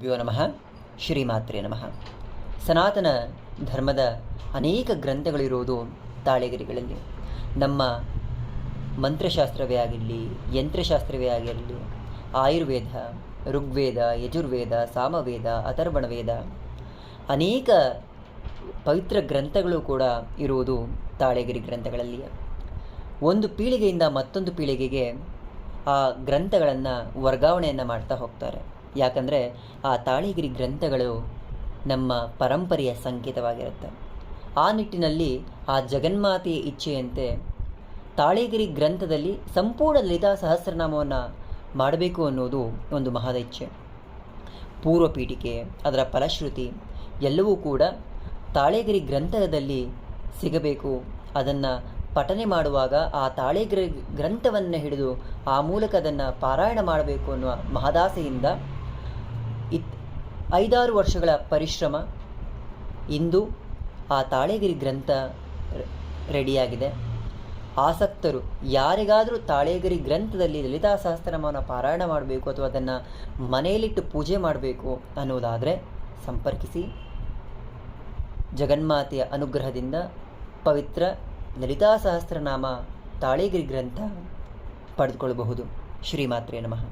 ಗುರುಭ್ಯೋ ನಮಃ. ಶ್ರೀಮಾತ್ರೇ ನಮಃ. ಸನಾತನ ಧರ್ಮದ ಅನೇಕ ಗ್ರಂಥಗಳಿರುವುದು ತಾಳೆಗರಿಗಳಲ್ಲಿ. ನಮ್ಮ ಮಂತ್ರಶಾಸ್ತ್ರವೇ ಆಗಿರಲಿ, ಯಂತ್ರಶಾಸ್ತ್ರವೇ ಆಗಿರಲಿ, ಆಯುರ್ವೇದ, ಋಗ್ವೇದ, ಯಜುರ್ವೇದ, ಸಾಮವೇದ, ಅಥರ್ವಣ ವೇದ, ಅನೇಕ ಪವಿತ್ರ ಗ್ರಂಥಗಳು ಕೂಡ ಇರುವುದು ತಾಳೆಗರಿ ಗ್ರಂಥಗಳಲ್ಲಿ. ಒಂದು ಪೀಳಿಗೆಯಿಂದ ಮತ್ತೊಂದು ಪೀಳಿಗೆಗೆ ಆ ಗ್ರಂಥಗಳನ್ನು ವರ್ಗಾವಣೆಯನ್ನು ಮಾಡ್ತಾ ಹೋಗ್ತಾರೆ. ಯಾಕಂದರೆ ಆ ತಾಳೆಗಿರಿ ಗ್ರಂಥಗಳು ನಮ್ಮ ಪರಂಪರೆಯ ಸಂಕೇತವಾಗಿರುತ್ತೆ. ಆ ನಿಟ್ಟಿನಲ್ಲಿ ಆ ಜಗನ್ಮಾತೆಯ ಇಚ್ಛೆಯಂತೆ ತಾಳೆಗಿರಿ ಗ್ರಂಥದಲ್ಲಿ ಸಂಪೂರ್ಣ ಲಲಿತಾ ಸಹಸ್ರನಾಮವನ್ನು ಮಾಡಬೇಕು ಅನ್ನೋದು ಒಂದು ಮಹದ ಇಚ್ಛೆ. ಪೂರ್ವ ಪೀಠಿಕೆ, ಅದರ ಫಲಶ್ರುತಿ ಎಲ್ಲವೂ ಕೂಡ ತಾಳೆಗಿರಿ ಗ್ರಂಥದಲ್ಲಿ ಸಿಗಬೇಕು. ಅದನ್ನು ಪಠನೆ ಮಾಡುವಾಗ ಆ ತಾಳೆಗಿರಿ ಗ್ರಂಥವನ್ನು ಹಿಡಿದು ಆ ಮೂಲಕ ಅದನ್ನು ಪಾರಾಯಣ ಮಾಡಬೇಕು ಅನ್ನುವ ಮಹದಾಸೆಯಿಂದ 5-6 ವರ್ಷಗಳ ಪರಿಶ್ರಮ. ಇಂದು ಆ ತಾಳೆಗಿರಿ ಗ್ರಂಥ ರೆಡಿಯಾಗಿದೆ. ಆಸಕ್ತರು ಯಾರಿಗಾದರೂ ತಾಳೆಗಿರಿ ಗ್ರಂಥದಲ್ಲಿ ಲಲಿತಾ ಸಹಸ್ರನಾಮವನ್ನು ಪಾರಾಯಣ ಮಾಡಬೇಕು ಅಥವಾ ಅದನ್ನು ಮನೆಯಲ್ಲಿಟ್ಟು ಪೂಜೆ ಮಾಡಬೇಕು ಅನ್ನೋದಾದರೆ ಸಂಪರ್ಕಿಸಿ. ಜಗನ್ಮಾತೆಯ ಅನುಗ್ರಹದಿಂದ ಪವಿತ್ರ ಲಲಿತಾ ಸಹಸ್ರನಾಮ ತಾಳೆಗಿರಿ ಗ್ರಂಥ ಪಡೆದುಕೊಳ್ಳಬಹುದು. ಶ್ರೀಮಾತ್ರೇ ನಮಃ.